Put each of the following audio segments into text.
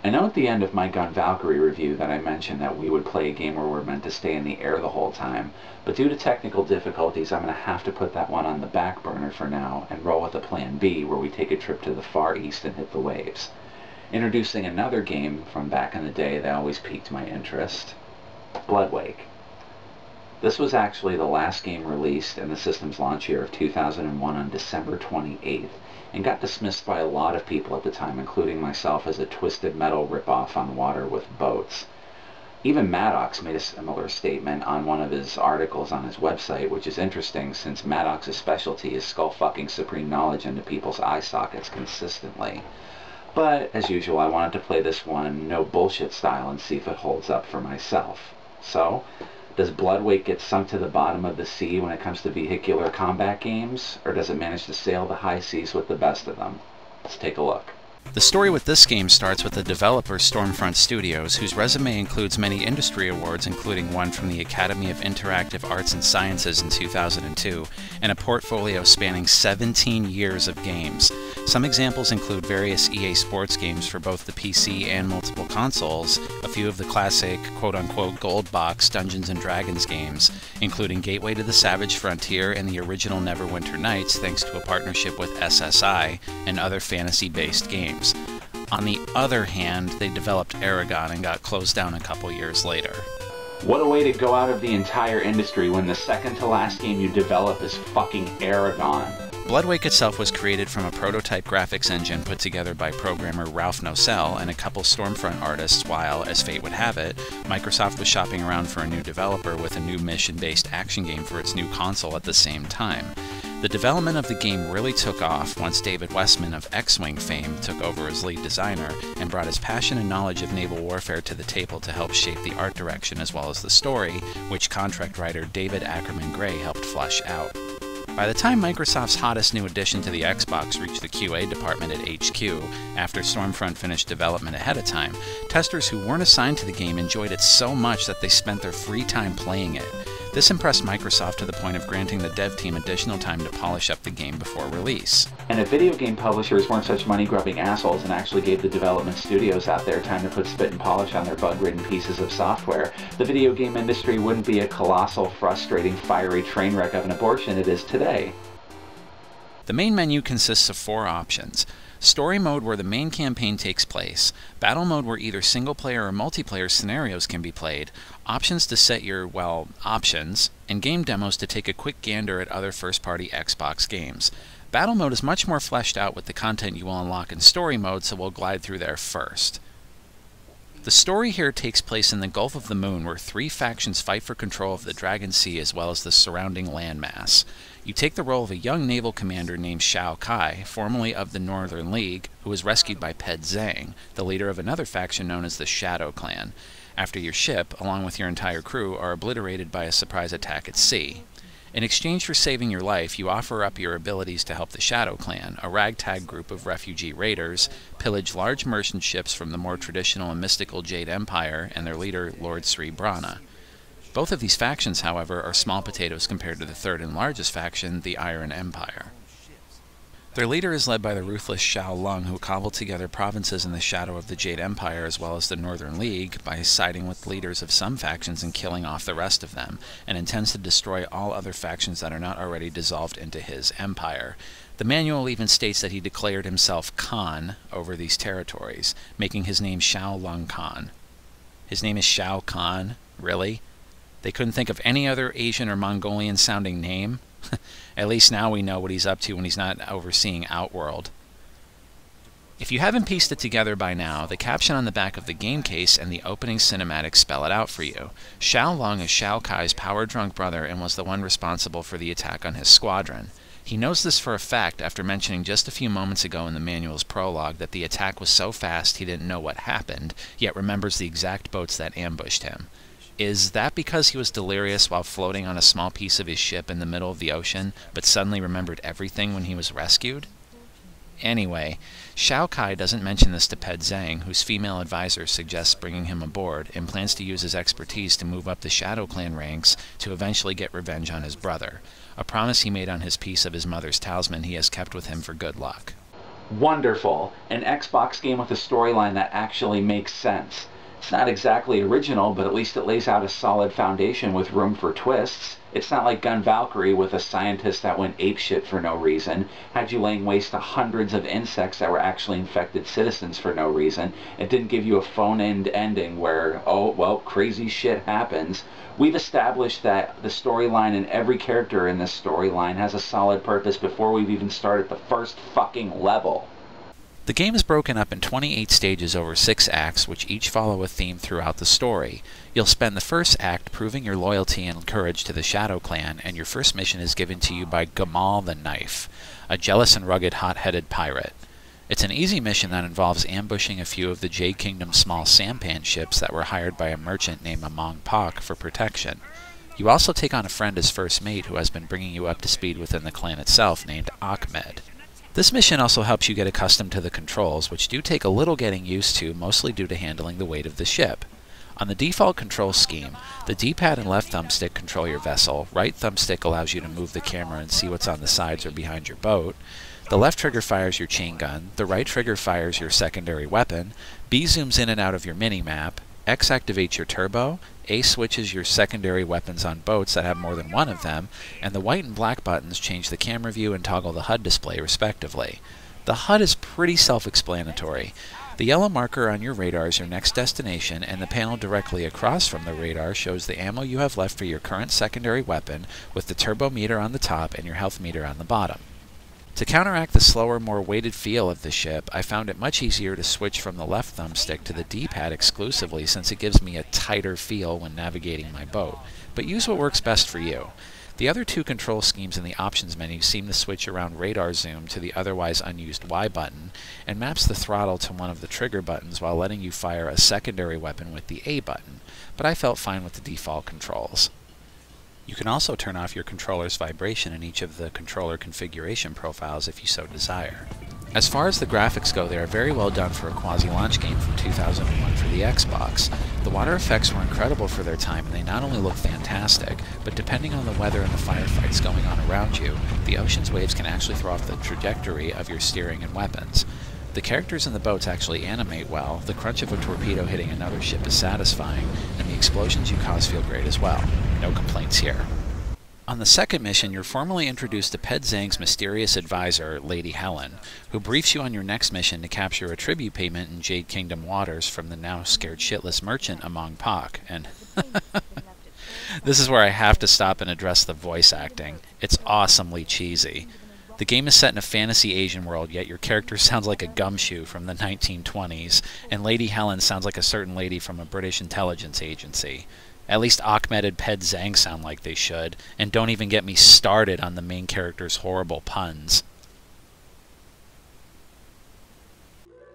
I know at the end of my Gun Valkyrie review that I mentioned that we would play a game where we're meant to stay in the air the whole time, but due to technical difficulties I'm going to have to put that one on the back burner for now and roll with a plan B where we take a trip to the Far East and hit the waves. Introducing another game from back in the day that always piqued my interest, Bloodwake. This was actually the last game released in the system's launch year of 2001 on December 28th, and got dismissed by a lot of people at the time, including myself, as a Twisted Metal ripoff on water with boats. Even Maddox made a similar statement on one of his articles on his website, which is interesting since Maddox's specialty is skull-fucking supreme knowledge into people's eye sockets consistently. But, as usual, I wanted to play this one no bullshit style and see if it holds up for myself. So, does Bloodwake get sunk to the bottom of the sea when it comes to vehicular combat games, or does it manage to sail the high seas with the best of them? Let's take a look. The story with this game starts with the developer Stormfront Studios, whose resume includes many industry awards, including one from the Academy of Interactive Arts and Sciences in 2002, and a portfolio spanning 17 years of games. Some examples include various EA Sports games for both the PC and multiple consoles, a few of the classic quote-unquote gold box Dungeons & Dragons games, including Gateway to the Savage Frontier and the original Neverwinter Nights thanks to a partnership with SSI, and other fantasy-based games. On the other hand, they developed Aragon and got closed down a couple years later. What a way to go out of the entire industry when the second to last game you develop is fucking Aragon. Bloodwake itself was created from a prototype graphics engine put together by programmer Ralph Nocell and a couple Stormfront artists while, as fate would have it, Microsoft was shopping around for a new developer with a new mission-based action game for its new console at the same time. The development of the game really took off once David Westman of X-Wing fame took over as lead designer and brought his passion and knowledge of naval warfare to the table to help shape the art direction as well as the story, which contract writer David Ackerman Gray helped flesh out. By the time Microsoft's hottest new addition to the Xbox reached the QA department at HQ, after Stormfront finished development ahead of time, testers who weren't assigned to the game enjoyed it so much that they spent their free time playing it. This impressed Microsoft to the point of granting the dev team additional time to polish up the game before release. And if video game publishers weren't such money-grubbing assholes and actually gave the development studios out there time to put spit and polish on their bug-ridden pieces of software, the video game industry wouldn't be a colossal, frustrating, fiery train wreck of an abortion it is today. The main menu consists of 4 options. Story mode, where the main campaign takes place. Battle mode, where either single-player or multiplayer scenarios can be played. Options to set your, well, options. And game demos to take a quick gander at other first-party Xbox games. Battle mode is much more fleshed out with the content you will unlock in story mode, so we'll glide through there first. The story here takes place in the Gulf of the Moon, where 3 factions fight for control of the Dragon Sea as well as the surrounding landmass. You take the role of a young naval commander named Shao Kai, formerly of the Northern League, who was rescued by Ped Zhang, the leader of another faction known as the Shadow Clan, after your ship, along with your entire crew, are obliterated by a surprise attack at sea. In exchange for saving your life, you offer up your abilities to help the Shadow Clan, a ragtag group of refugee raiders, pillage large merchant ships from the more traditional and mystical Jade Empire and their leader, Lord Sri Brahna. Both of these factions, however, are small potatoes compared to the third and largest faction, the Iron Empire. Their leader is led by the ruthless Shao Lung, who cobbled together provinces in the shadow of the Jade Empire as well as the Northern League by siding with leaders of some factions and killing off the rest of them, and intends to destroy all other factions that are not already dissolved into his empire. The manual even states that he declared himself Khan over these territories, making his name Shao Lung Khan. His name is Shao Kahn? Really? They couldn't think of any other Asian or Mongolian-sounding name? At least now we know what he's up to when he's not overseeing Outworld. If you haven't pieced it together by now, the caption on the back of the game case and the opening cinematic spell it out for you. Shao Lung is Shao Kai's power-drunk brother and was the one responsible for the attack on his squadron. He knows this for a fact after mentioning just a few moments ago in the manual's prologue that the attack was so fast he didn't know what happened, yet remembers the exact boats that ambushed him. Is that because he was delirious while floating on a small piece of his ship in the middle of the ocean, but suddenly remembered everything when he was rescued? Anyway, Shao Kai doesn't mention this to Ped Zhang, whose female advisor suggests bringing him aboard, and plans to use his expertise to move up the Shadow Clan ranks to eventually get revenge on his brother, a promise he made on his piece of his mother's talisman he has kept with him for good luck. Wonderful. An Xbox game with a storyline that actually makes sense. It's not exactly original, but at least it lays out a solid foundation with room for twists. It's not like Gun Valkyrie with a scientist that went apeshit for no reason, had you laying waste to hundreds of insects that were actually infected citizens for no reason. It didn't give you a phone-end ending where, oh, well, crazy shit happens. We've established that the storyline and every character in this storyline has a solid purpose before we've even started the first fucking level. The game is broken up in 28 stages over 6 acts, which each follow a theme throughout the story. You'll spend the first act proving your loyalty and courage to the Shadow Clan, and your first mission is given to you by Gamal the Knife, a jealous and rugged hot-headed pirate. It's an easy mission that involves ambushing a few of the Jade Kingdom's small sampan ships that were hired by a merchant named Among Pak for protection. You also take on a friend as first mate who has been bringing you up to speed within the clan itself, named Ahmed. This mission also helps you get accustomed to the controls, which do take a little getting used to, mostly due to handling the weight of the ship. On the default control scheme, the D-pad and left thumbstick control your vessel, right thumbstick allows you to move the camera and see what's on the sides or behind your boat, the left trigger fires your chain gun, the right trigger fires your secondary weapon, B zooms in and out of your mini-map, X activates your turbo, A switches your secondary weapons on boats that have more than one of them, and the white and black buttons change the camera view and toggle the HUD display respectively. The HUD is pretty self-explanatory. The yellow marker on your radar is your next destination, and the panel directly across from the radar shows the ammo you have left for your current secondary weapon, with the turbo meter on the top and your health meter on the bottom. To counteract the slower, more weighted feel of the ship, I found it much easier to switch from the left thumbstick to the D-pad exclusively, since it gives me a tighter feel when navigating my boat. But use what works best for you. The other two control schemes in the options menu seem to switch around radar zoom to the otherwise unused Y button, and maps the throttle to one of the trigger buttons while letting you fire a secondary weapon with the A button, but I felt fine with the default controls. You can also turn off your controller's vibration in each of the controller configuration profiles if you so desire. As far as the graphics go, they are very well done for a quasi-launch game from 2001 for the Xbox. The water effects were incredible for their time, and they not only look fantastic, but depending on the weather and the firefights going on around you, the ocean's waves can actually throw off the trajectory of your steering and weapons. The characters in the boats actually animate well, the crunch of a torpedo hitting another ship is satisfying, and the explosions you cause feel great as well. No complaints here. On the second mission, you're formally introduced to Ped Zhang's mysterious advisor, Lady Helen, who briefs you on your next mission to capture a tribute payment in Jade Kingdom waters from the now scared shitless merchant Among Pak, and this is where I have to stop and address the voice acting. It's awesomely cheesy. The game is set in a fantasy Asian world, yet your character sounds like a gumshoe from the 1920s, and Lady Helen sounds like a certain lady from a British intelligence agency. At least Ahmed and Ped Zhang sound like they should, and don't even get me started on the main character's horrible puns.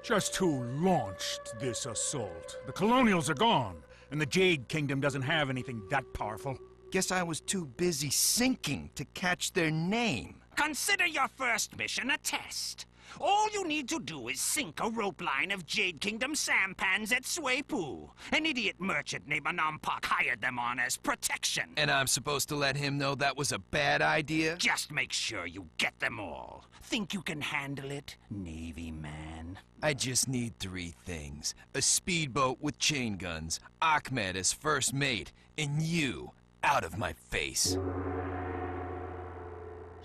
Just who launched this assault? The Colonials are gone, and the Jade Kingdom doesn't have anything that powerful. Guess I was too busy sinking to catch their name. Consider your first mission a test. All you need to do is sink a rope line of Jade Kingdom sampans at Sweipu. An idiot merchant named Anampak hired them on as protection. And I'm supposed to let him know that was a bad idea? Just make sure you get them all. Think you can handle it, Navy man? I just need 3 things. A speedboat with chain guns, Ahmed as first mate, and you out of my face.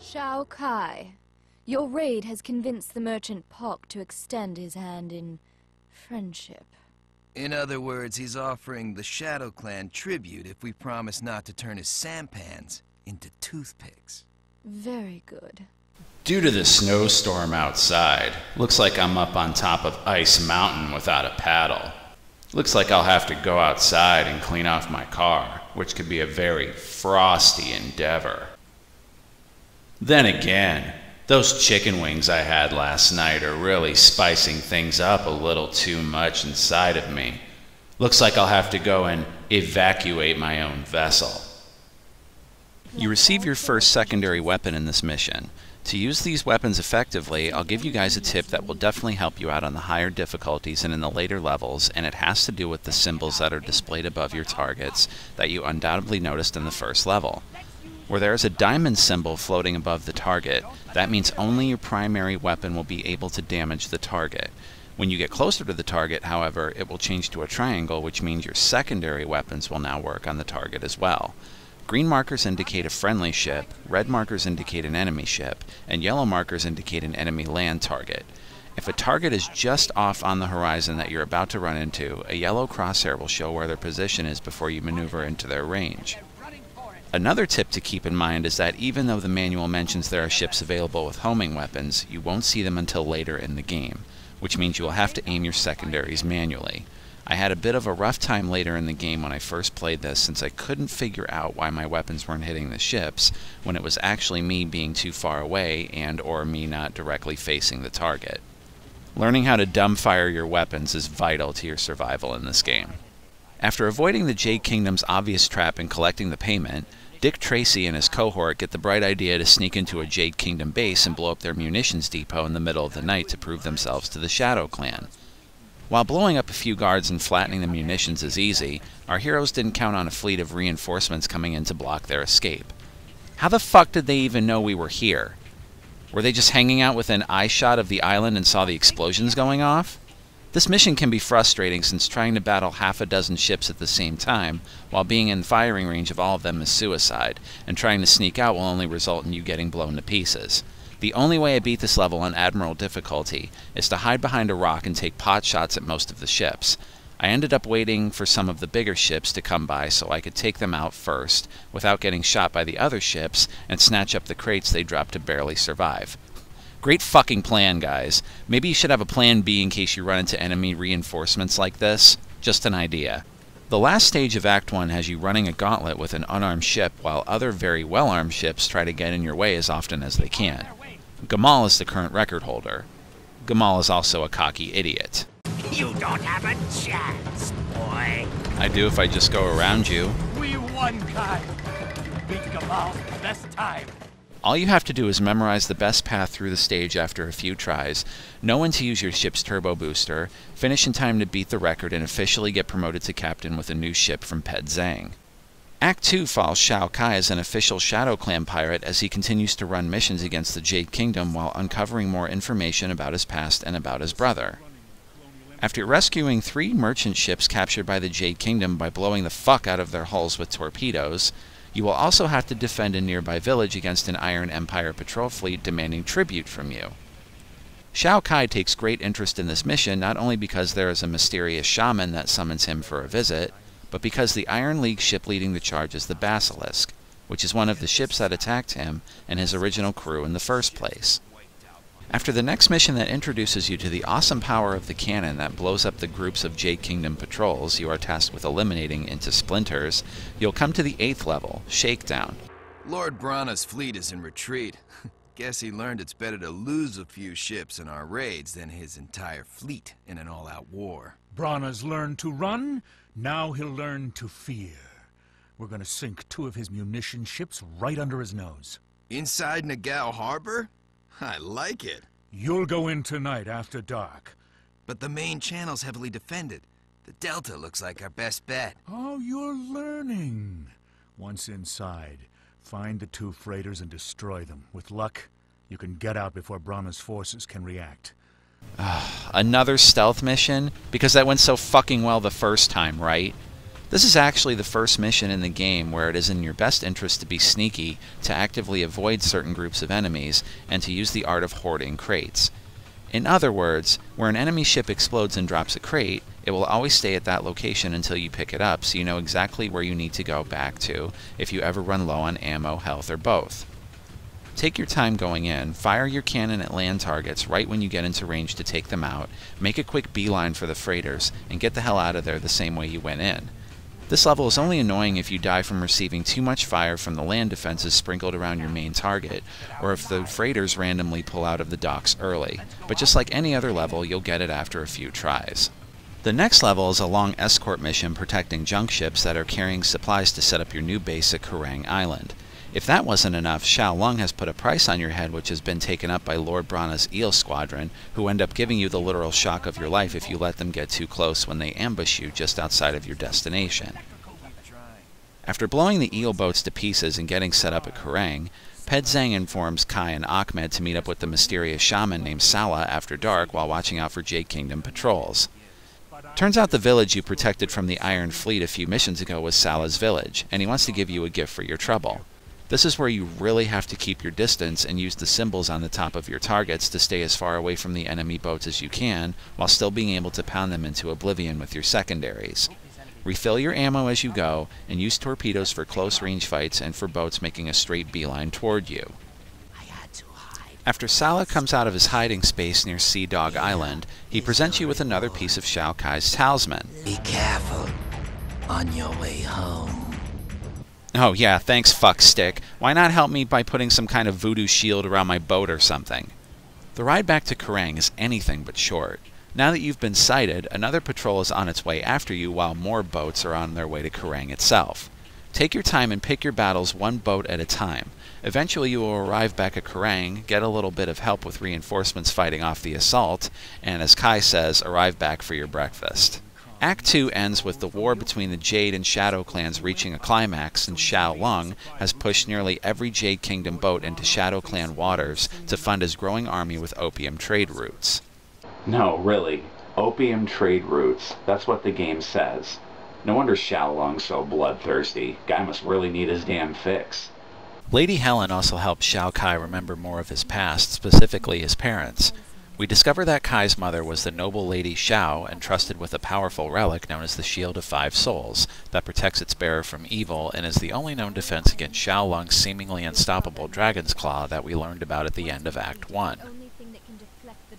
Shao Kai, your raid has convinced the merchant Pak to extend his hand in friendship. In other words, he's offering the Shadow Clan tribute if we promise not to turn his sampans into toothpicks. Very good. Due to the snowstorm outside, looks like I'm up on top of Ice Mountain without a paddle. Looks like I'll have to go outside and clean off my car, which could be a very frosty endeavor. Then again, those chicken wings I had last night are really spicing things up a little too much inside of me. Looks like I'll have to go and evacuate my own vessel. You receive your first secondary weapon in this mission. To use these weapons effectively, I'll give you guys a tip that will definitely help you out on the higher difficulties and in the later levels, and it has to do with the symbols that are displayed above your targets that you undoubtedly noticed in the first level. Where there is a diamond symbol floating above the target, that means only your primary weapon will be able to damage the target. When you get closer to the target, however, it will change to a triangle, which means your secondary weapons will now work on the target as well. Green markers indicate a friendly ship, red markers indicate an enemy ship, and yellow markers indicate an enemy land target. If a target is just off on the horizon that you're about to run into, a yellow crosshair will show where their position is before you maneuver into their range. Another tip to keep in mind is that even though the manual mentions there are ships available with homing weapons, you won't see them until later in the game, which means you will have to aim your secondaries manually. I had a bit of a rough time later in the game when I first played this, since I couldn't figure out why my weapons weren't hitting the ships when it was actually me being too far away and or me not directly facing the target. Learning how to dumbfire your weapons is vital to your survival in this game. After avoiding the Jade Kingdom's obvious trap and collecting the payment, Dick Tracy and his cohort get the bright idea to sneak into a Jade Kingdom base and blow up their munitions depot in the middle of the night to prove themselves to the Shadow Clan. While blowing up a few guards and flattening the munitions is easy, our heroes didn't count on a fleet of reinforcements coming in to block their escape. How the fuck did they even know we were here? Were they just hanging out within eyeshot of the island and saw the explosions going off? This mission can be frustrating, since trying to battle half a dozen ships at the same time while being in firing range of all of them is suicide, and trying to sneak out will only result in you getting blown to pieces. The only way I beat this level on Admiral difficulty is to hide behind a rock and take pot shots at most of the ships. I ended up waiting for some of the bigger ships to come by so I could take them out first without getting shot by the other ships and snatch up the crates they dropped to barely survive. Great fucking plan, guys. Maybe you should have a plan B in case you run into enemy reinforcements like this. Just an idea. The last stage of Act 1 has you running a gauntlet with an unarmed ship while other very well-armed ships try to get in your way as often as they can. Gamal is the current record holder. Gamal is also a cocky idiot. You don't have a chance, boy. I do if I just go around you. We won, Kai. Beat Gamal's best time. All you have to do is memorize the best path through the stage after a few tries, know when to use your ship's turbo booster, finish in time to beat the record, and officially get promoted to captain with a new ship from Ped Zhang. Act 2 follows Shao Kai as an official Shadow Clan pirate as he continues to run missions against the Jade Kingdom while uncovering more information about his past and about his brother. After rescuing 3 merchant ships captured by the Jade Kingdom by blowing the fuck out of their hulls with torpedoes, you will also have to defend a nearby village against an Iron Empire patrol fleet demanding tribute from you. Shao Kai takes great interest in this mission not only because there is a mysterious shaman that summons him for a visit, but because the Iron League ship leading the charge is the Basilisk, which is one of the ships that attacked him and his original crew in the first place. After the next mission that introduces you to the awesome power of the cannon that blows up the groups of Jade Kingdom patrols you are tasked with eliminating into splinters, you'll come to the 8th level, Shakedown. Lord Brana's fleet is in retreat. Guess he learned it's better to lose a few ships in our raids than his entire fleet in an all-out war. Brana's learned to run, now he'll learn to fear. We're gonna sink 2 of his munition ships right under his nose. Inside Nagao Harbor? I like it. You'll go in tonight after dark. But the main channel's heavily defended. The Delta looks like our best bet. Oh, you're learning. Once inside, find the 2 freighters and destroy them. With luck, you can get out before Brahma's forces can react. Another stealth mission? Because that went so fucking well the first time, right? This is actually the first mission in the game where it is in your best interest to be sneaky, to actively avoid certain groups of enemies, and to use the art of hoarding crates. In other words, where an enemy ship explodes and drops a crate, it will always stay at that location until you pick it up, so you know exactly where you need to go back to if you ever run low on ammo, health, or both. Take your time going in, fire your cannon at land targets right when you get into range to take them out, make a quick beeline for the freighters, and get the hell out of there the same way you went in. This level is only annoying if you die from receiving too much fire from the land defenses sprinkled around your main target, or if the freighters randomly pull out of the docks early, but just like any other level, you'll get it after a few tries. The next level is a long escort mission protecting junk ships that are carrying supplies to set up your new base at Kerrang Island. If that wasn't enough, Xiao Lung has put a price on your head which has been taken up by Lord Brana's Eel Squadron, who end up giving you the literal shock of your life if you let them get too close when they ambush you just outside of your destination. After blowing the eel boats to pieces and getting set up at Kerrang, Ped Zhang informs Kai and Ahmed to meet up with the mysterious shaman named Sala after dark while watching out for Jade Kingdom patrols. Turns out the village you protected from the Iron Fleet a few missions ago was Sala's village, and he wants to give you a gift for your trouble. This is where you really have to keep your distance and use the symbols on the top of your targets to stay as far away from the enemy boats as you can, while still being able to pound them into oblivion with your secondaries. Refill your ammo as you go, and use torpedoes for close-range fights and for boats making a straight beeline toward you. After Sala comes out of his hiding space near Sea Dog Island, he presents you with another piece of Shao Kai's talisman. Be careful on your way home. Oh yeah, thanks fuckstick. Why not help me by putting some kind of voodoo shield around my boat or something? The ride back to Kerrang is anything but short. Now that you've been sighted, another patrol is on its way after you while more boats are on their way to Kerrang itself. Take your time and pick your battles one boat at a time. Eventually you will arrive back at Kerrang, get a little bit of help with reinforcements fighting off the assault, and as Kai says, arrive back for your breakfast. Act 2 ends with the war between the Jade and Shadow clans reaching a climax, and Xiao Lung has pushed nearly every Jade Kingdom boat into Shadow Clan waters to fund his growing army with opium trade routes. No, really. Opium trade routes. That's what the game says. No wonder Xiao Lung's so bloodthirsty. Guy must really need his damn fix. Lady Helen also helps Xiao Kai remember more of his past, specifically his parents. We discover that Kai's mother was the noble Lady Xiao, entrusted with a powerful relic known as the Shield of Five Souls, that protects its bearer from evil and is the only known defense against Xiao Lung's seemingly unstoppable Dragon's Claw that we learned about at the end of Act 1.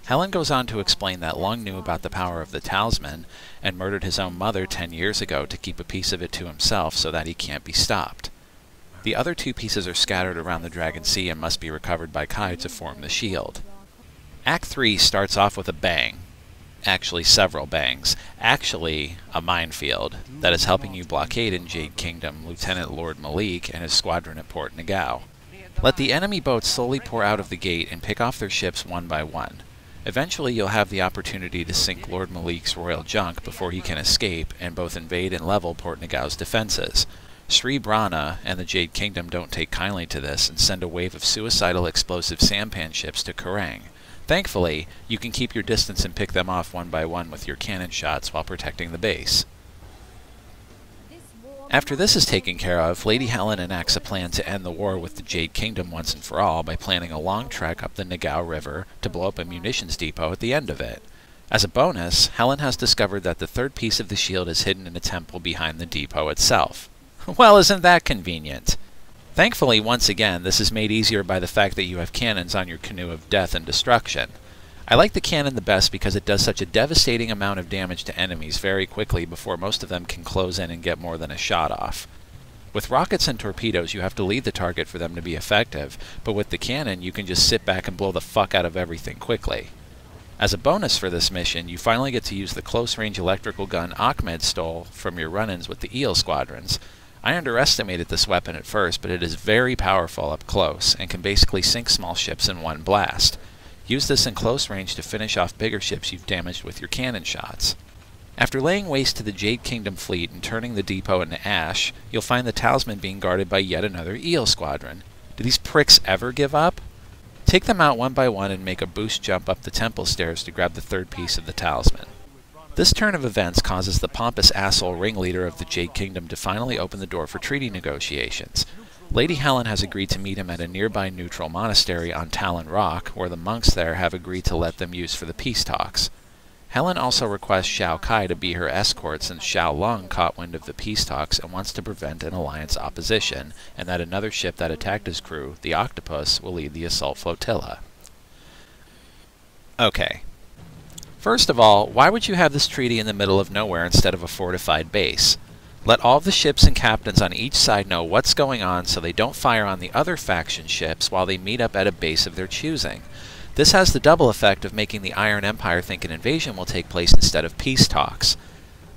Helen goes on to explain that Lung knew about the power of the talisman and murdered his own mother 10 years ago to keep a piece of it to himself so that he can't be stopped. The other two pieces are scattered around the Dragon Sea and must be recovered by Kai to form the shield. Act 3 starts off with a bang. Actually, several bangs. Actually, a minefield that is helping you blockade in Jade Kingdom Lieutenant Lord Malik and his squadron at Port Nagao. Let the enemy boats slowly pour out of the gate and pick off their ships one by one. Eventually you'll have the opportunity to sink Lord Malik's royal junk before he can escape and both invade and level Port Nagao's defenses. Sri Brana and the Jade Kingdom don't take kindly to this and send a wave of suicidal explosive sampan ships to Kerrang. Thankfully, you can keep your distance and pick them off one by one with your cannon shots while protecting the base. After this is taken care of, Lady Helen enacts a plan to end the war with the Jade Kingdom once and for all by planning a long trek up the Nagao River to blow up a munitions depot at the end of it. As a bonus, Helen has discovered that the third piece of the shield is hidden in a temple behind the depot itself. Well, isn't that convenient? Thankfully, once again, this is made easier by the fact that you have cannons on your canoe of death and destruction. I like the cannon the best because it does such a devastating amount of damage to enemies very quickly before most of them can close in and get more than a shot off. With rockets and torpedoes, you have to lead the target for them to be effective, but with the cannon, you can just sit back and blow the fuck out of everything quickly. As a bonus for this mission, you finally get to use the close-range electrical gun Ahmed stole from your run-ins with the Eel Squadrons. I underestimated this weapon at first, but it is very powerful up close, and can basically sink small ships in one blast. Use this in close range to finish off bigger ships you've damaged with your cannon shots. After laying waste to the Jade Kingdom fleet and turning the depot into ash, you'll find the talisman being guarded by yet another Eel Squadron. Do these pricks ever give up? Take them out one by one and make a boost jump up the temple stairs to grab the third piece of the talisman. This turn of events causes the pompous asshole ringleader of the Jade Kingdom to finally open the door for treaty negotiations. Lady Helen has agreed to meet him at a nearby neutral monastery on Talon Rock, where the monks there have agreed to let them use for the peace talks. Helen also requests Xiao Kai to be her escort since Xiao Lung caught wind of the peace talks and wants to prevent an alliance opposition, and that another ship that attacked his crew, the Octopus, will lead the assault flotilla. Okay. First of all, why would you have this treaty in the middle of nowhere instead of a fortified base? Let all the ships and captains on each side know what's going on so they don't fire on the other faction ships while they meet up at a base of their choosing. This has the double effect of making the Iron Empire think an invasion will take place instead of peace talks.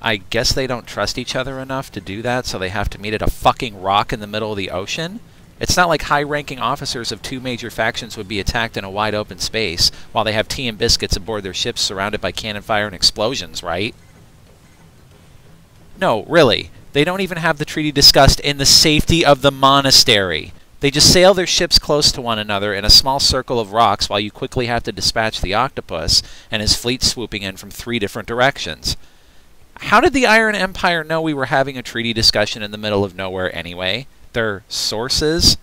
I guess they don't trust each other enough to do that, so they have to meet at a fucking rock in the middle of the ocean? It's not like high-ranking officers of two major factions would be attacked in a wide open space while they have tea and biscuits aboard their ships surrounded by cannon fire and explosions, right? No, really. They don't even have the treaty discussed in the safety of the monastery. They just sail their ships close to one another in a small circle of rocks while you quickly have to dispatch the octopus and his fleet swooping in from 3 different directions. How did the Iron Empire know we were having a treaty discussion in the middle of nowhere anyway? Their sources?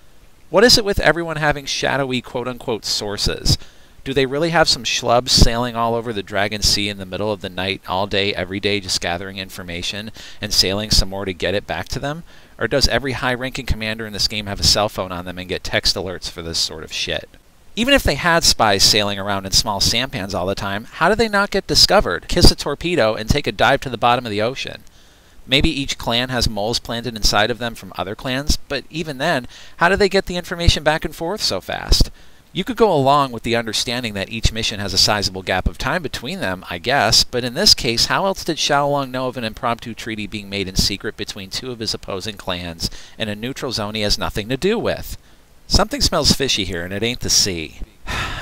What is it with everyone having shadowy quote-unquote sources? Do they really have some schlubs sailing all over the Dragon Sea in the middle of the night all day, every day, just gathering information and sailing some more to get it back to them? Or does every high-ranking commander in this game have a cell phone on them and get text alerts for this sort of shit? Even if they had spies sailing around in small sampans all the time, how do they not get discovered, kiss a torpedo, and take a dive to the bottom of the ocean? Maybe each clan has moles planted inside of them from other clans, but even then, how do they get the information back and forth so fast? You could go along with the understanding that each mission has a sizable gap of time between them, I guess, but in this case, how else did Xiaolong know of an impromptu treaty being made in secret between 2 of his opposing clans in a neutral zone he has nothing to do with? Something smells fishy here, and it ain't the sea.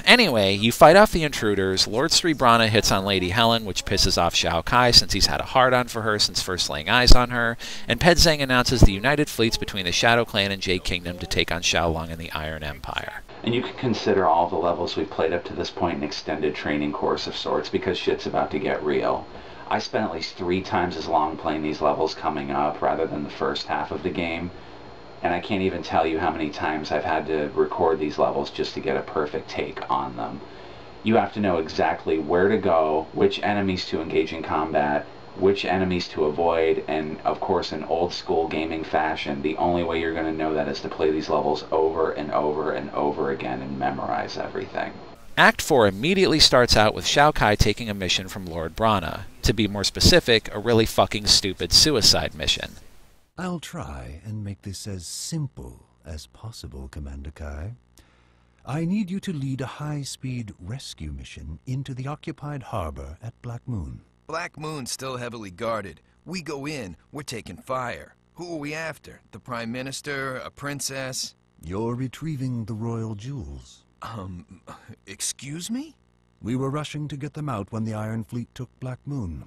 Anyway, you fight off the intruders, Lord Sri Brana hits on Lady Helen, which pisses off Shao Kai since he's had a hard-on for her since first laying eyes on her, and Ped Zhang announces the united fleets between the Shadow Clan and Jade Kingdom to take on Xiaolong and the Iron Empire. And you can consider all the levels we've played up to this point an extended training course of sorts, because shit's about to get real. I spent at least 3 times as long playing these levels coming up rather than the first half of the game. And I can't even tell you how many times I've had to record these levels just to get a perfect take on them. You have to know exactly where to go, which enemies to engage in combat, which enemies to avoid, and of course in old school gaming fashion, the only way you're going to know that is to play these levels over and over and over again and memorize everything. Act 4 immediately starts out with Shao Kai taking a mission from Lord Brana. To be more specific, a really fucking stupid suicide mission. I'll try and make this as simple as possible, Commander Kai. I need you to lead a high-speed rescue mission into the occupied harbor at Black Moon. Black Moon's still heavily guarded. We go in, we're taking fire. Who are we after? The Prime Minister? A princess? You're retrieving the royal jewels. Excuse me? We were rushing to get them out when the Iron Fleet took Black Moon.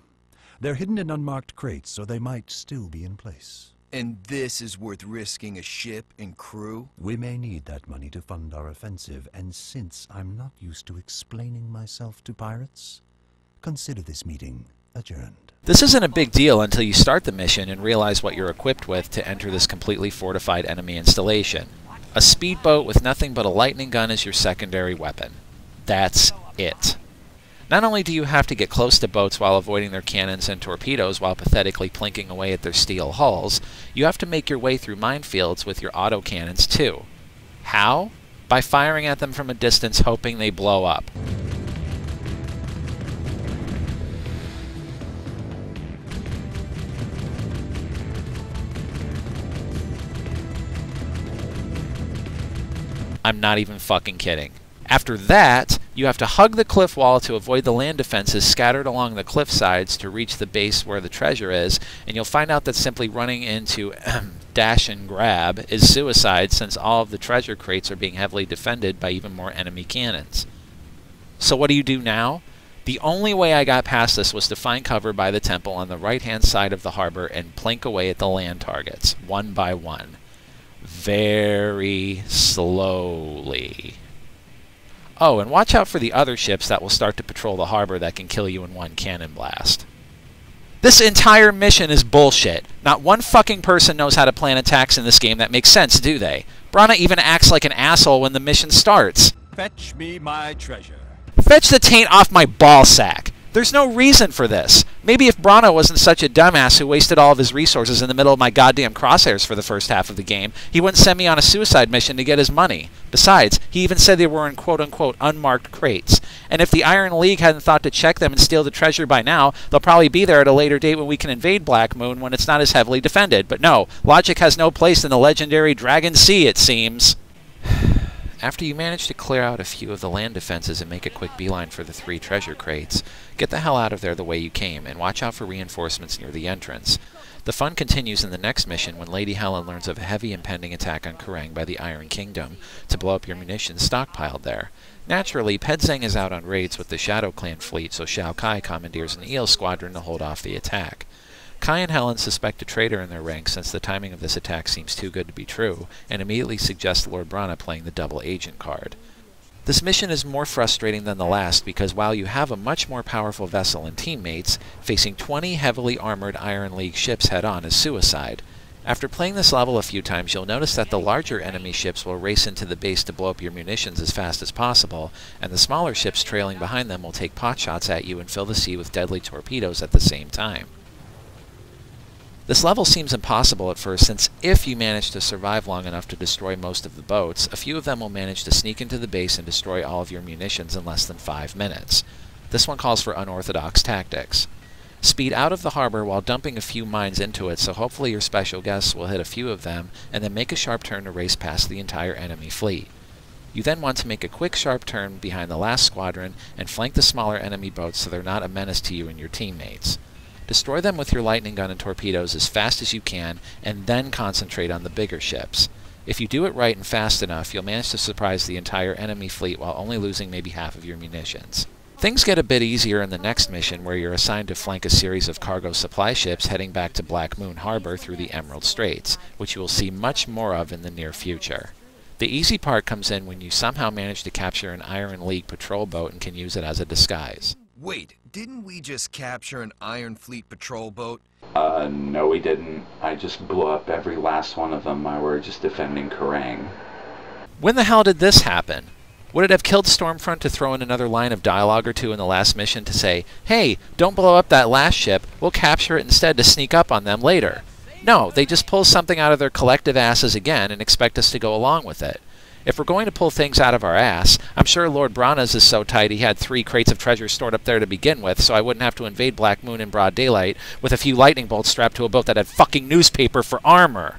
They're hidden in unmarked crates, so they might still be in place. And this is worth risking a ship and crew? We may need that money to fund our offensive, and since I'm not used to explaining myself to pirates, consider this meeting adjourned. This isn't a big deal until you start the mission and realize what you're equipped with to enter this completely fortified enemy installation. A speedboat with nothing but a lightning gun as your secondary weapon. That's it. Not only do you have to get close to boats while avoiding their cannons and torpedoes while pathetically plinking away at their steel hulls, you have to make your way through minefields with your autocannons too. How? By firing at them from a distance hoping they blow up. I'm not even fucking kidding. After that, you have to hug the cliff wall to avoid the land defenses scattered along the cliff sides to reach the base where the treasure is, and you'll find out that simply running into dash and grab is suicide since all of the treasure crates are being heavily defended by even more enemy cannons. So what do you do now? The only way I got past this was to find cover by the temple on the right-hand side of the harbor and plink away at the land targets, one by one. Very slowly. Oh, and watch out for the other ships that will start to patrol the harbor that can kill you in one cannon blast. This entire mission is bullshit. Not one fucking person knows how to plan attacks in this game that makes sense, do they? Brana even acts like an asshole when the mission starts. Fetch me my treasure. Fetch the taint off my ball sack. There's no reason for this. Maybe if Brana wasn't such a dumbass who wasted all of his resources in the middle of my goddamn crosshairs for the first half of the game, he wouldn't send me on a suicide mission to get his money. Besides, he even said they were in quote-unquote unmarked crates. And if the Iron League hadn't thought to check them and steal the treasure by now, they'll probably be there at a later date when we can invade Black Moon when it's not as heavily defended. But no, logic has no place in the legendary Dragon Sea, it seems. After you manage to clear out a few of the land defenses and make a quick beeline for the 3 treasure crates, get the hell out of there the way you came, and watch out for reinforcements near the entrance. The fun continues in the next mission when Lady Helen learns of a heavy impending attack on Kerrang by the Iron Kingdom to blow up your munitions stockpiled there. Naturally, Pedzeng is out on raids with the Shadow Clan fleet, so Shao Kai commandeers an Eel squadron to hold off the attack. Kai and Helen suspect a traitor in their ranks since the timing of this attack seems too good to be true, and immediately suggest Lord Brana playing the double agent card. This mission is more frustrating than the last because while you have a much more powerful vessel and teammates, facing 20 heavily armored Iron League ships head-on is suicide. After playing this level a few times, you'll notice that the larger enemy ships will race into the base to blow up your munitions as fast as possible, and the smaller ships trailing behind them will take potshots at you and fill the sea with deadly torpedoes at the same time. This level seems impossible at first, since if you manage to survive long enough to destroy most of the boats, a few of them will manage to sneak into the base and destroy all of your munitions in less than 5 minutes. This one calls for unorthodox tactics. Speed out of the harbor while dumping a few mines into it, so hopefully your special guests will hit a few of them, and then make a sharp turn to race past the entire enemy fleet. You then want to make a quick sharp turn behind the last squadron and flank the smaller enemy boats so they're not a menace to you and your teammates. Destroy them with your lightning gun and torpedoes as fast as you can, and then concentrate on the bigger ships. If you do it right and fast enough, you'll manage to surprise the entire enemy fleet while only losing maybe half of your munitions. Things get a bit easier in the next mission, where you're assigned to flank a series of cargo supply ships heading back to Black Moon Harbor through the Emerald Straits, which you will see much more of in the near future. The easy part comes in when you somehow manage to capture an Iron League patrol boat and can use it as a disguise. Wait, didn't we just capture an Iron Fleet patrol boat? No we didn't. I just blew up every last one of them while we were just defending Kerrang. When the hell did this happen? Would it have killed Stormfront to throw in another line of dialogue or two in the last mission to say, hey, don't blow up that last ship, we'll capture it instead to sneak up on them later? No, they just pull something out of their collective asses again and expect us to go along with it. If we're going to pull things out of our ass, I'm sure Lord Brana's is so tight he had 3 crates of treasure stored up there to begin with, so I wouldn't have to invade Black Moon in broad daylight with a few lightning bolts strapped to a boat that had fucking newspaper for armor.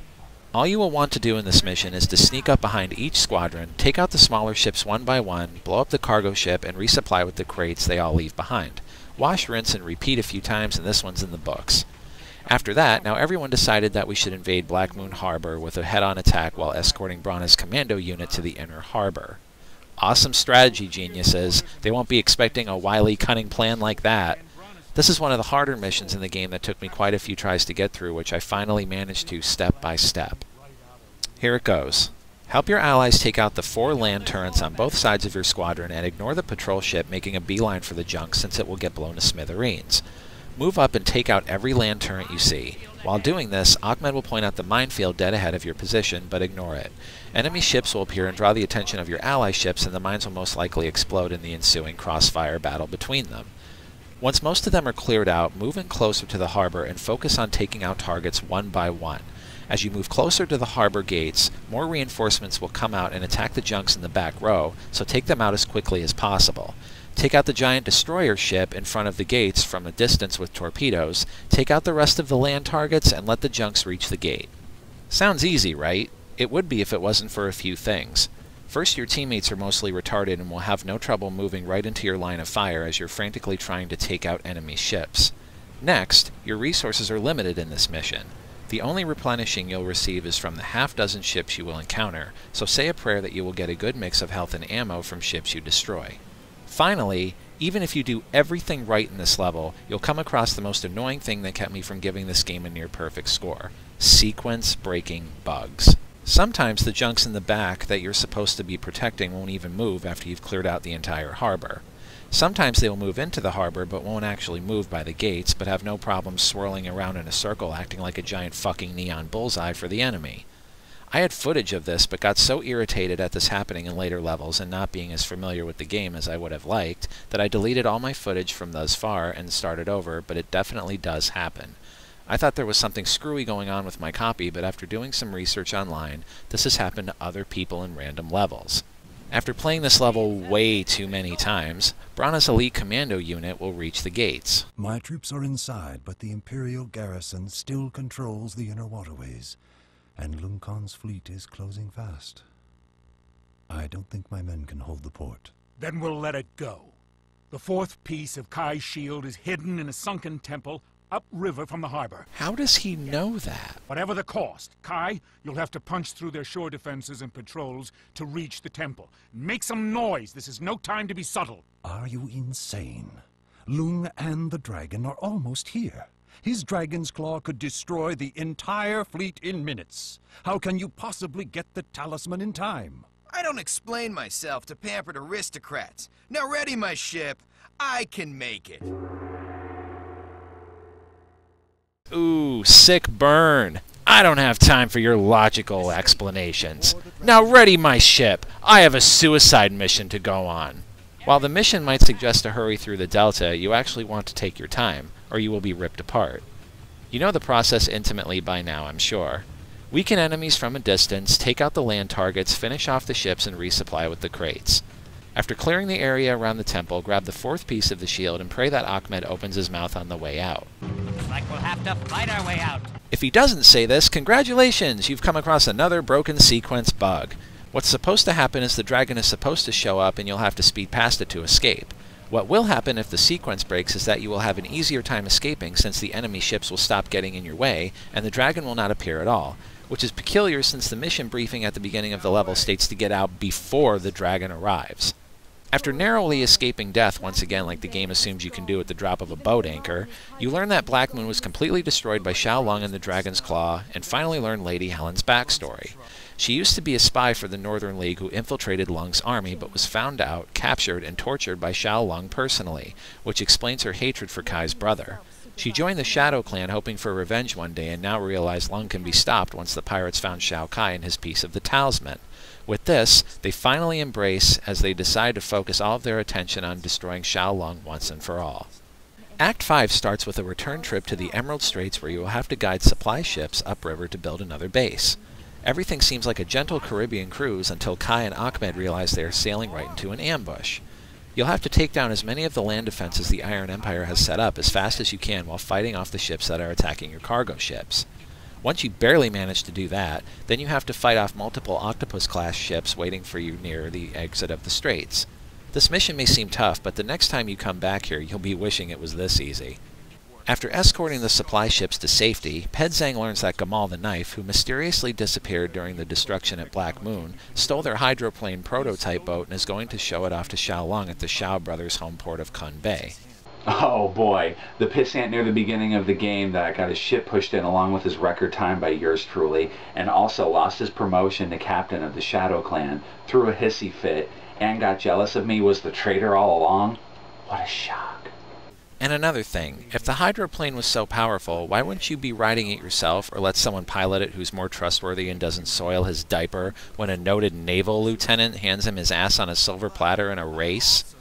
All you will want to do in this mission is to sneak up behind each squadron, take out the smaller ships one by one, blow up the cargo ship, and resupply with the crates they all leave behind. Wash, rinse, and repeat a few times, and this one's in the books. After that, now everyone decided that we should invade Black Moon Harbor with a head-on attack while escorting Brana's commando unit to the inner harbor. Awesome strategy, geniuses. They won't be expecting a wily, cunning plan like that. This is one of the harder missions in the game that took me quite a few tries to get through, which I finally managed to step by step. Here it goes. Help your allies take out the 4 land turrets on both sides of your squadron and ignore the patrol ship making a beeline for the junk since it will get blown to smithereens. Move up and take out every land turret you see. While doing this, Ahmed will point out the minefield dead ahead of your position, but ignore it. Enemy ships will appear and draw the attention of your ally ships, and the mines will most likely explode in the ensuing crossfire battle between them. Once most of them are cleared out, move in closer to the harbor and focus on taking out targets one by one. As you move closer to the harbor gates, more reinforcements will come out and attack the junks in the back row, so take them out as quickly as possible. Take out the giant destroyer ship in front of the gates from a distance with torpedoes, take out the rest of the land targets, and let the junks reach the gate. Sounds easy, right? It would be if it wasn't for a few things. First, your teammates are mostly retarded and will have no trouble moving right into your line of fire as you're frantically trying to take out enemy ships. Next, your resources are limited in this mission. The only replenishing you'll receive is from the half-dozen ships you will encounter, so say a prayer that you will get a good mix of health and ammo from ships you destroy. Finally, even if you do everything right in this level, you'll come across the most annoying thing that kept me from giving this game a near-perfect score: sequence-breaking bugs. Sometimes the junks in the back that you're supposed to be protecting won't even move after you've cleared out the entire harbor. Sometimes they will move into the harbor but won't actually move by the gates, but have no problem swirling around in a circle acting like a giant fucking neon bullseye for the enemy. I had footage of this, but got so irritated at this happening in later levels and not being as familiar with the game as I would have liked, that I deleted all my footage from thus far and started over, but it definitely does happen. I thought there was something screwy going on with my copy, but after doing some research online, this has happened to other people in random levels. After playing this level way too many times, Brana's elite commando unit will reach the gates. My troops are inside, but the Imperial garrison still controls the inner waterways, and Lung Khan's fleet is closing fast. I don't think my men can hold the port. Then we'll let it go. The fourth piece of Kai's shield is hidden in a sunken temple upriver from the harbor. How does he know that? Whatever the cost, Kai, you'll have to punch through their shore defenses and patrols to reach the temple. Make some noise. This is no time to be subtle. Are you insane? Lung and the dragon are almost here. His dragon's claw could destroy the entire fleet in minutes. How can you possibly get the talisman in time? I don't explain myself to pampered aristocrats. Now ready my ship. I can make it. Ooh, sick burn. I don't have time for your logical explanations. Now ready my ship. I have a suicide mission to go on. While the mission might suggest to hurry through the Delta, you actually want to take your time, or you will be ripped apart. You know the process intimately by now, I'm sure. Weaken enemies from a distance, take out the land targets, finish off the ships, and resupply with the crates. After clearing the area around the temple, grab the fourth piece of the shield and pray that Ahmed opens his mouth on the way out. Looks like we'll have to fight our way out. If he doesn't say this, congratulations! You've come across another broken sequence bug. What's supposed to happen is the dragon is supposed to show up and you'll have to speed past it to escape. What will happen if the sequence breaks is that you will have an easier time escaping since the enemy ships will stop getting in your way and the dragon will not appear at all, which is peculiar since the mission briefing at the beginning of the level states to get out before the dragon arrives. After narrowly escaping death once again like the game assumes you can do at the drop of a boat anchor, you learn that Black Moon was completely destroyed by Xiao Lung and the Dragon's Claw, and finally learn Lady Helen's backstory. She used to be a spy for the Northern League who infiltrated Lung's army but was found out, captured, and tortured by Xiao Lung personally, which explains her hatred for Kai's brother. She joined the Shadow Clan hoping for revenge one day and now realized Lung can be stopped once the pirates found Shao Kai and his piece of the talisman. With this, they finally embrace as they decide to focus all of their attention on destroying Xiao Lung once and for all. Act 5 starts with a return trip to the Emerald Straits where you will have to guide supply ships upriver to build another base. Everything seems like a gentle Caribbean cruise until Kai and Ahmed realize they are sailing right into an ambush. You'll have to take down as many of the land defenses the Iron Empire has set up as fast as you can while fighting off the ships that are attacking your cargo ships. Once you barely manage to do that, then you have to fight off multiple Octopus-class ships waiting for you near the exit of the straits. This mission may seem tough, but the next time you come back here, you'll be wishing it was this easy. After escorting the supply ships to safety, Pedzang learns that Gamal the Knife, who mysteriously disappeared during the destruction at Black Moon, stole their hydroplane prototype boat and is going to show it off to Xiao Lung at the Xiao brothers' home port of Kun Bay. Oh boy, the pissant near the beginning of the game that got his ship pushed in along with his record time by yours truly, and also lost his promotion to captain of the Shadow Clan, threw a hissy fit, and got jealous of me was the traitor all along? What a shock. And another thing, if the hydroplane was so powerful, why wouldn't you be riding it yourself or let someone pilot it who's more trustworthy and doesn't soil his diaper when a noted naval lieutenant hands him his ass on a silver platter in a race?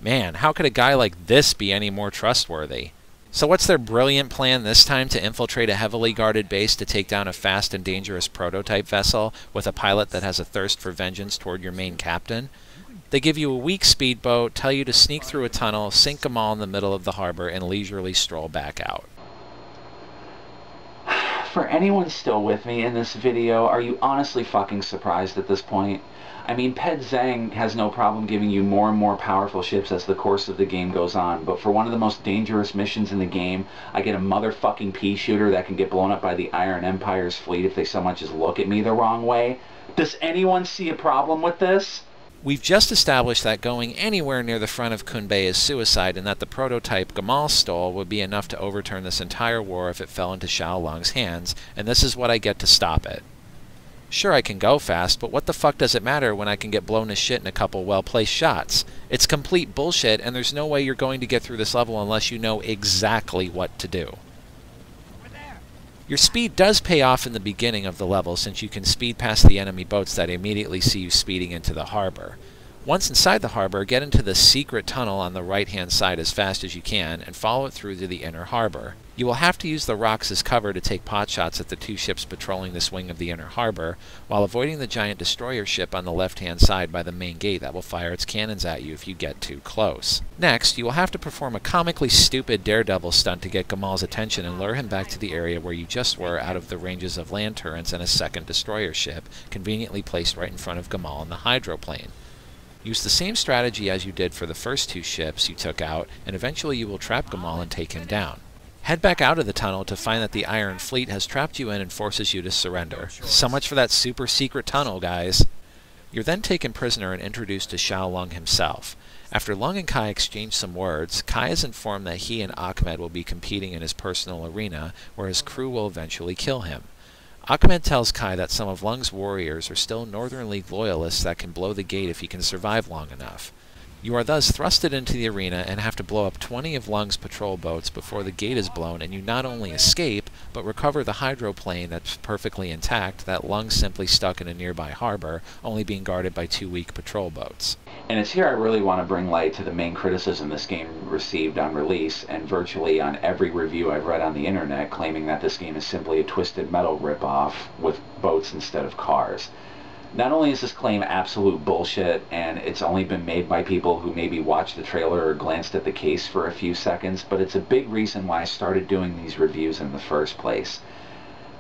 Man, how could a guy like this be any more trustworthy? So what's their brilliant plan this time to infiltrate a heavily guarded base to take down a fast and dangerous prototype vessel with a pilot that has a thirst for vengeance toward your main captain? They give you a weak speedboat, tell you to sneak through a tunnel, sink them all in the middle of the harbor, and leisurely stroll back out. For anyone still with me in this video, are you honestly fucking surprised at this point? I mean, Pedzang has no problem giving you more and more powerful ships as the course of the game goes on, but for one of the most dangerous missions in the game, I get a motherfucking pea shooter that can get blown up by the Iron Empire's fleet if they so much as look at me the wrong way. Does anyone see a problem with this? We've just established that going anywhere near the front of Kun Bay is suicide and that the prototype Gamal stole would be enough to overturn this entire war if it fell into Xiao Lung's hands, and this is what I get to stop it. Sure, I can go fast, but what the fuck does it matter when I can get blown to shit in a couple well-placed shots? It's complete bullshit, and there's no way you're going to get through this level unless you know exactly what to do. Your speed does pay off in the beginning of the level since you can speed past the enemy boats that immediately see you speeding into the harbor. Once inside the harbor, get into the secret tunnel on the right-hand side as fast as you can and follow it through to the inner harbor. You will have to use the rocks as cover to take potshots at the two ships patrolling this wing of the inner harbor, while avoiding the giant destroyer ship on the left-hand side by the main gate that will fire its cannons at you if you get too close. Next, you will have to perform a comically stupid daredevil stunt to get Gamal's attention and lure him back to the area where you just were out of the ranges of land turrets and a second destroyer ship, conveniently placed right in front of Gamal in the hydroplane. Use the same strategy as you did for the first two ships you took out, and eventually you will trap Gamal and take him down. Head back out of the tunnel to find that the Iron Fleet has trapped you in and forces you to surrender. So much for that super secret tunnel, guys. You're then taken prisoner and introduced to Xiao Lung himself. After Lung and Kai exchange some words, Kai is informed that he and Ahmed will be competing in his personal arena, where his crew will eventually kill him. Ahmed tells Kai that some of Lung's warriors are still Northern League loyalists that can blow the gate if he can survive long enough. You are thus thrusted into the arena and have to blow up 20 of Lung's patrol boats before the gate is blown, and you not only escape, but recover the hydroplane that's perfectly intact that Lung simply stuck in a nearby harbor, only being guarded by 2 weak patrol boats. And it's here I really want to bring light to the main criticism this game received on release, and virtually on every review I've read on the internet claiming that this game is simply a Twisted Metal ripoff with boats instead of cars. Not only is this claim absolute bullshit, and it's only been made by people who maybe watched the trailer or glanced at the case for a few seconds, but it's a big reason why I started doing these reviews in the first place.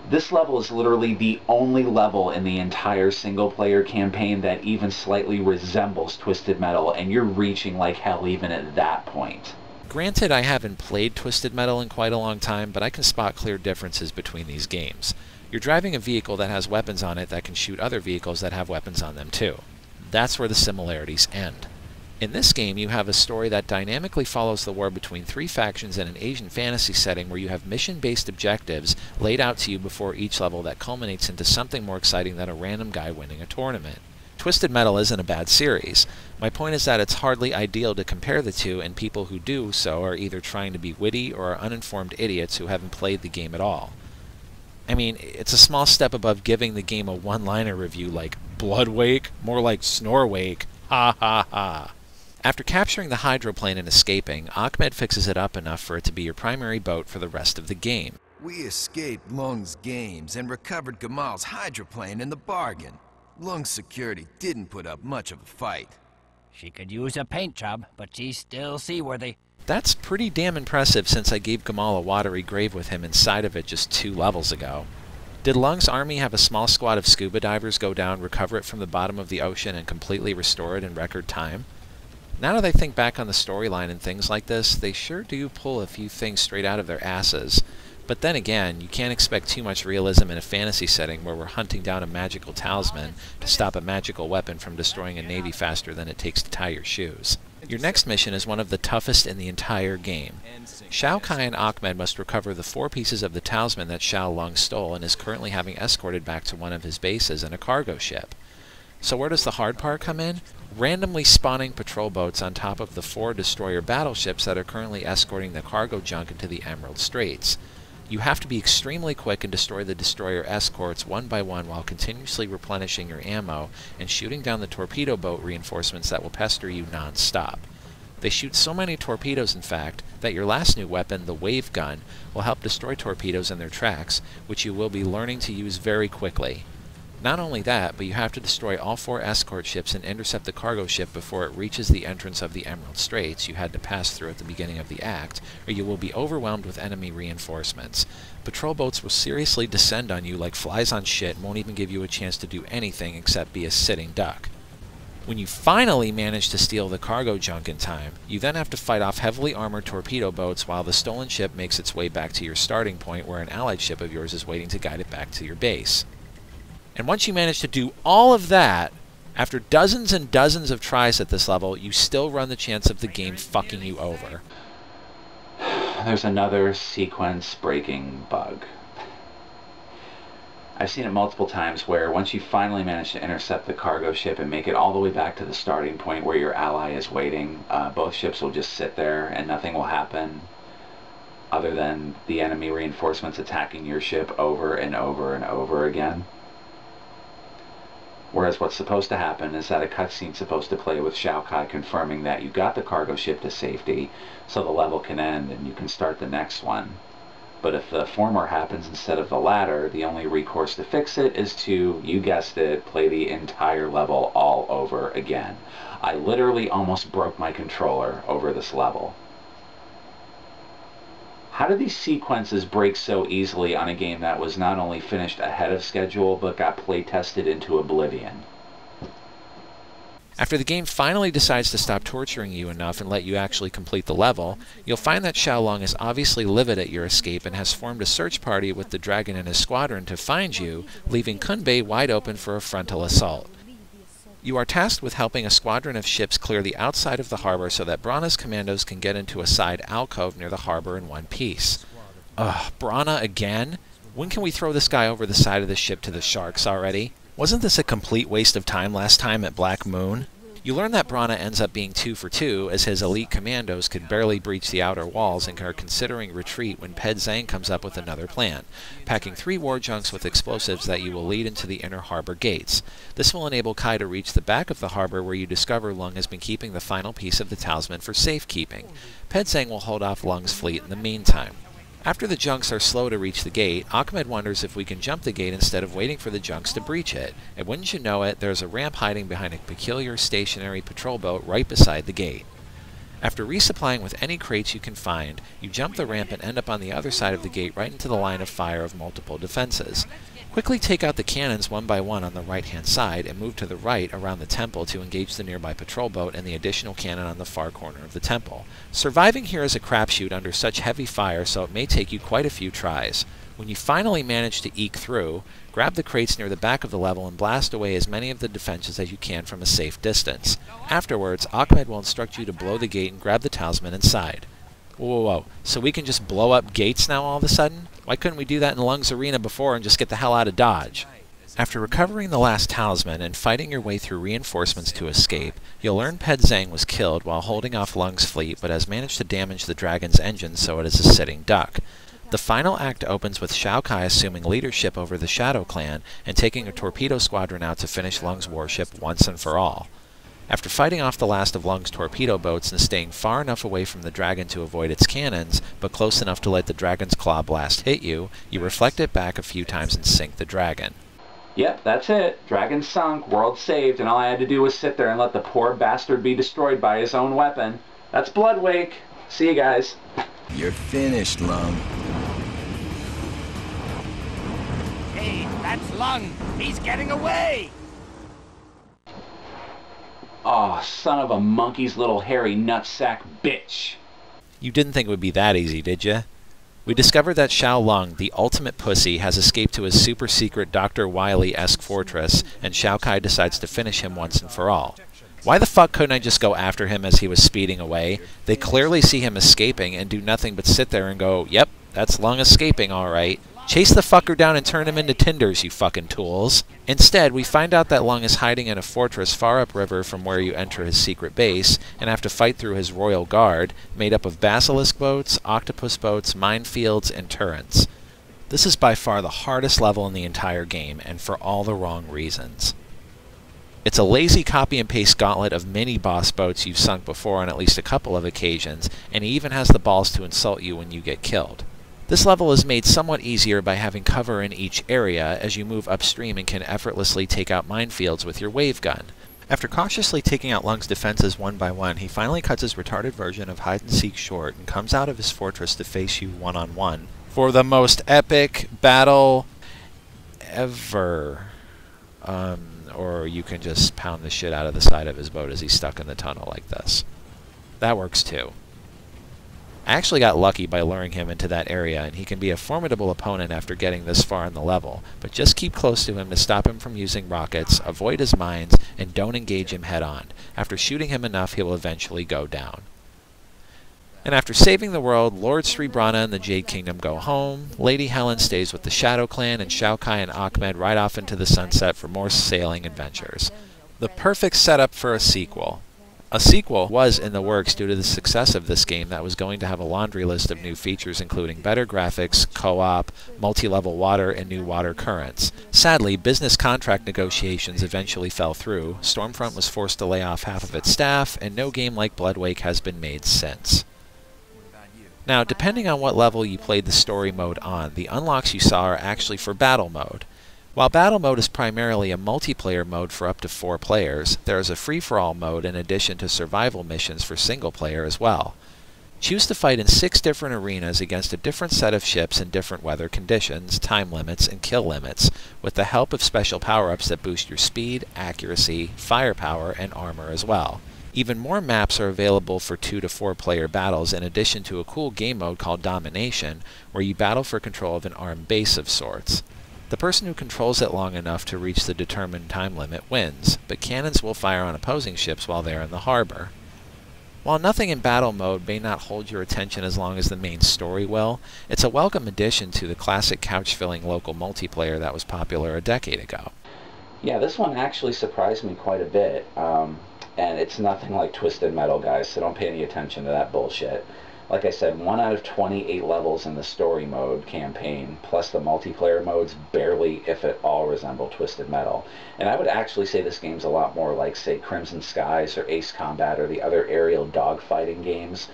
This level is literally the only level in the entire single-player campaign that even slightly resembles Twisted Metal, and you're reaching like hell even at that point. Granted, I haven't played Twisted Metal in quite a long time, but I can spot clear differences between these games. You're driving a vehicle that has weapons on it that can shoot other vehicles that have weapons on them too. That's where the similarities end. In this game, you have a story that dynamically follows the war between 3 factions in an Asian fantasy setting where you have mission-based objectives laid out to you before each level that culminates into something more exciting than a random guy winning a tournament. Twisted Metal isn't a bad series. My point is that it's hardly ideal to compare the two, and people who do so are either trying to be witty or are uninformed idiots who haven't played the game at all. I mean, it's a small step above giving the game a one-liner review like Blood Wake, more like Snore Wake, ha ha ha. After capturing the hydroplane and escaping, Ahmed fixes it up enough for it to be your primary boat for the rest of the game. We escaped Lung's games and recovered Gamal's hydroplane in the bargain. Lung's security didn't put up much of a fight. She could use a paint job, but she's still seaworthy. That's pretty damn impressive since I gave Gamal a watery grave with him inside of it just 2 levels ago. Did Lung's army have a small squad of scuba divers go down, recover it from the bottom of the ocean, and completely restore it in record time? Now that I think back on the storyline and things like this, they sure do pull a few things straight out of their asses. But then again, you can't expect too much realism in a fantasy setting where we're hunting down a magical talisman to stop a magical weapon from destroying a navy faster than it takes to tie your shoes. Your next mission is one of the toughest in the entire game. Xiao Kai and Ahmed must recover the 4 pieces of the talisman that Xiao Lung stole and is currently having escorted back to one of his bases in a cargo ship. So where does the hard part come in? Randomly spawning patrol boats on top of the 4 destroyer battleships that are currently escorting the cargo junk into the Emerald Straits. You have to be extremely quick and destroy the destroyer escorts one by one while continuously replenishing your ammo and shooting down the torpedo boat reinforcements that will pester you non-stop. They shoot so many torpedoes, in fact, that your last new weapon, the wave gun, will help destroy torpedoes in their tracks, which you will be learning to use very quickly. Not only that, but you have to destroy all 4 escort ships and intercept the cargo ship before it reaches the entrance of the Emerald Straits you had to pass through at the beginning of the act, or you will be overwhelmed with enemy reinforcements. Patrol boats will seriously descend on you like flies on shit and won't even give you a chance to do anything except be a sitting duck. When you finally manage to steal the cargo junk in time, you then have to fight off heavily armored torpedo boats while the stolen ship makes its way back to your starting point where an allied ship of yours is waiting to guide it back to your base. And once you manage to do all of that, after dozens and dozens of tries at this level, you still run the chance of the game fucking you over. There's another sequence-breaking bug. I've seen it multiple times where once you finally manage to intercept the cargo ship and make it all the way back to the starting point where your ally is waiting, both ships will just sit there and nothing will happen other than the enemy reinforcements attacking your ship over and over and over again. Whereas what's supposed to happen is that a cutscene's supposed to play with Shao Kai confirming that you got the cargo ship to safety, so the level can end and you can start the next one. But if the former happens instead of the latter, the only recourse to fix it is to, you guessed it, play the entire level all over again. I literally almost broke my controller over this level. How do these sequences break so easily on a game that was not only finished ahead of schedule, but got play-tested into oblivion? After the game finally decides to stop torturing you enough and let you actually complete the level, you'll find that Xiaolong is obviously livid at your escape and has formed a search party with the dragon and his squadron to find you, leaving Kunbei wide open for a frontal assault. You are tasked with helping a squadron of ships clear the outside of the harbor so that Brana's commandos can get into a side alcove near the harbor in one piece. Ugh, Brana again? When can we throw this guy over the side of the ship to the sharks already? Wasn't this a complete waste of time last time at Black Moon? You learn that Brana ends up being 2 for 2, as his elite commandos could barely breach the outer walls and are considering retreat when Ped Zhang comes up with another plan, packing 3 war junks with explosives that you will lead into the inner harbor gates. This will enable Kai to reach the back of the harbor where you discover Lung has been keeping the final piece of the talisman for safekeeping. Ped Zhang will hold off Lung's fleet in the meantime. After the junks are slow to reach the gate, Ahmed wonders if we can jump the gate instead of waiting for the junks to breach it. And wouldn't you know it, there's a ramp hiding behind a peculiar stationary patrol boat right beside the gate. After resupplying with any crates you can find, you jump the ramp and end up on the other side of the gate right into the line of fire of multiple defenses. Quickly take out the cannons one by one on the right-hand side and move to the right around the temple to engage the nearby patrol boat and the additional cannon on the far corner of the temple. Surviving here is a crapshoot under such heavy fire, so it may take you quite a few tries. When you finally manage to eke through, grab the crates near the back of the level and blast away as many of the defenses as you can from a safe distance. Afterwards, Ahmed will instruct you to blow the gate and grab the talisman inside. Whoa, so we can just blow up gates now all of a sudden? Why couldn't we do that in Lung's arena before and just get the hell out of Dodge? After recovering the last talisman and fighting your way through reinforcements to escape, you'll learn Ped Zhang was killed while holding off Lung's fleet but has managed to damage the dragon's engine so it is a sitting duck. The final act opens with Shao Kai assuming leadership over the Shadow Clan and taking a torpedo squadron out to finish Lung's warship once and for all. After fighting off the last of Lung's torpedo boats and staying far enough away from the dragon to avoid its cannons, but close enough to let the dragon's claw blast hit you, you reflect it back a few times and sink the dragon. Yep, that's it. Dragon sunk, world saved, and all I had to do was sit there and let the poor bastard be destroyed by his own weapon. That's Bloodwake. See you guys. You're finished, Lung. Hey, that's Lung. He's getting away. Aw, son of a monkey's little hairy nutsack bitch. You didn't think it would be that easy, did you? We discovered that Xiaolong, the ultimate pussy, has escaped to his super-secret Dr. Wily-esque fortress, and Shao Kai decides to finish him once and for all. Why the fuck couldn't I just go after him as he was speeding away? They clearly see him escaping and do nothing but sit there and go, yep, that's Lung escaping alright. Chase the fucker down and turn him into tinders, you fucking tools. Instead, we find out that Lung is hiding in a fortress far upriver from where you enter his secret base, and have to fight through his royal guard, made up of basilisk boats, octopus boats, minefields, and turrets. This is by far the hardest level in the entire game, and for all the wrong reasons. It's a lazy copy-and-paste gauntlet of mini-boss boats you've sunk before on at least a couple of occasions, and he even has the balls to insult you when you get killed. This level is made somewhat easier by having cover in each area as you move upstream and can effortlessly take out minefields with your wave gun. After cautiously taking out Lung's defenses one by one, he finally cuts his retarded version of hide-and-seek short and comes out of his fortress to face you one-on-one for the most epic battle ever. Or you can just pound the shit out of the side of his boat as he's stuck in the tunnel like this. That works too. I actually got lucky by luring him into that area, and he can be a formidable opponent after getting this far in the level, but just keep close to him to stop him from using rockets, avoid his mines, and don't engage him head-on. After shooting him enough, he will eventually go down. And after saving the world, Lord Sri Brana and the Jade Kingdom go home, Lady Helen stays with the Shadow Clan, and Shao Kai and Ahmed ride off into the sunset for more sailing adventures. The perfect setup for a sequel. A sequel was in the works due to the success of this game that was going to have a laundry list of new features including better graphics, co-op, multi-level water, and new water currents. Sadly, business contract negotiations eventually fell through, Stormfront was forced to lay off half of its staff, and no game like Bloodwake has been made since. Now, depending on what level you played the story mode on, the unlocks you saw are actually for battle mode. While battle mode is primarily a multiplayer mode for up to 4 players, there is a free-for-all mode in addition to survival missions for single player as well. Choose to fight in 6 different arenas against a different set of ships in different weather conditions, time limits, and kill limits, with the help of special power-ups that boost your speed, accuracy, firepower, and armor as well. Even more maps are available for 2 to 4 player battles in addition to a cool game mode called Domination, where you battle for control of an armed base of sorts. The person who controls it long enough to reach the determined time limit wins, but cannons will fire on opposing ships while they are in the harbor. While nothing in battle mode may not hold your attention as long as the main story will, it's a welcome addition to the classic couch-filling local multiplayer that was popular a decade ago. Yeah, this one actually surprised me quite a bit, and it's nothing like Twisted Metal, guys, so don't pay any attention to that bullshit. Like I said, 1 out of 28 levels in the story mode campaign, plus the multiplayer modes, barely, if at all, resemble Twisted Metal. And I would actually say this game's a lot more like, say, Crimson Skies or Ace Combat or the other aerial dogfighting games.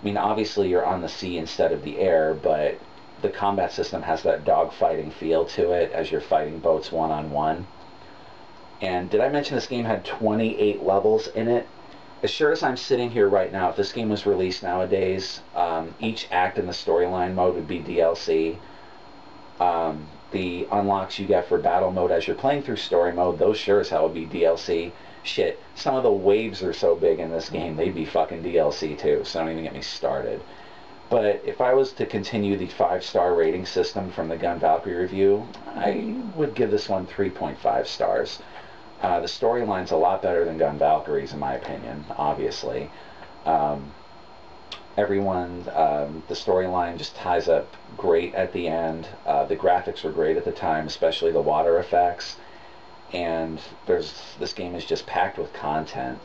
I mean, obviously you're on the sea instead of the air, but the combat system has that dogfighting feel to it as you're fighting boats one-on-one. And did I mention this game had 28 levels in it? As sure as I'm sitting here right now, if this game was released nowadays, each act in the storyline mode would be DLC. The unlocks you get for battle mode as you're playing through story mode, those sure as hell would be DLC. Shit, some of the waves are so big in this game, they'd be fucking DLC too, so don't even get me started. But if I was to continue the 5-star rating system from the Gun Valkyrie review, I would give this one 3.5 stars. The storyline's a lot better than Gun Valkyrie's, in my opinion, obviously. The storyline just ties up great at the end. The graphics were great at the time, especially the water effects. And this game is just packed with content.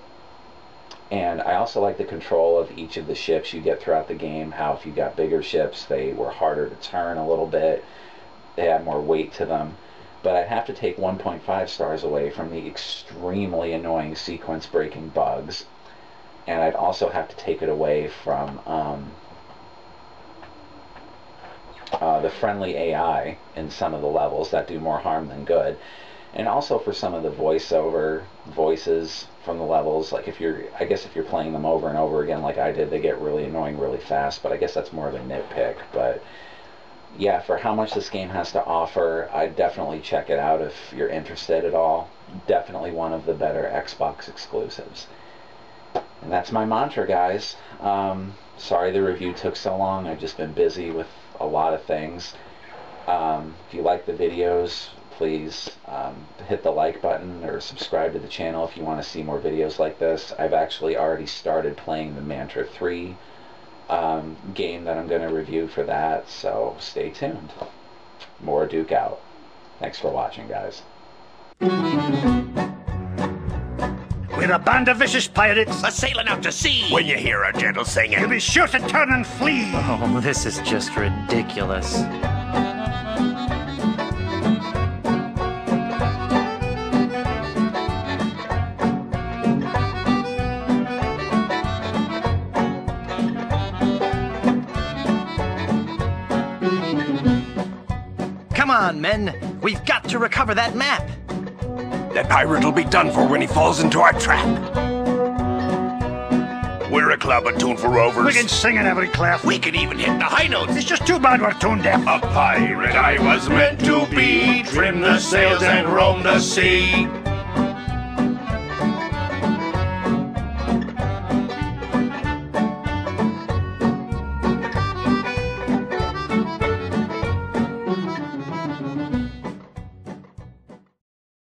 And I also like the control of each of the ships you get throughout the game, how if you got bigger ships, they were harder to turn a little bit. They had more weight to them. But I'd have to take 1.5 stars away from the extremely annoying sequence-breaking bugs. And I'd also have to take it away from the friendly AI in some of the levels that do more harm than good. And also for some of the voices from the levels, like I guess if you're playing them over and over again like I did, they get really annoying really fast, but I guess that's more of a nitpick. But yeah, for how much this game has to offer, I'd definitely check it out if you're interested at all. Definitely one of the better Xbox exclusives. And that's my mantra, guys. Sorry the review took so long. I've just been busy with a lot of things. If you like the videos, please hit the like button or subscribe to the channel if you want to see more videos like this. I've actually already started playing the Mantra 3 game that I'm going to review for that, so stay tuned. More Duke out. Thanks for watching, guys. We're a band of vicious pirates. Sailing out to sea. When you hear our gentle singing, You be sure to turn and flee. Oh, this is just ridiculous. Come on, men. We've got to recover that map. that pirate will be done for when he falls into our trap. We're a club attuned for rovers. We can sing in every clef. We can even hit the high notes. It's just too bad we're tone deaf. A pirate I was meant to be, trim the sails and roam the sea.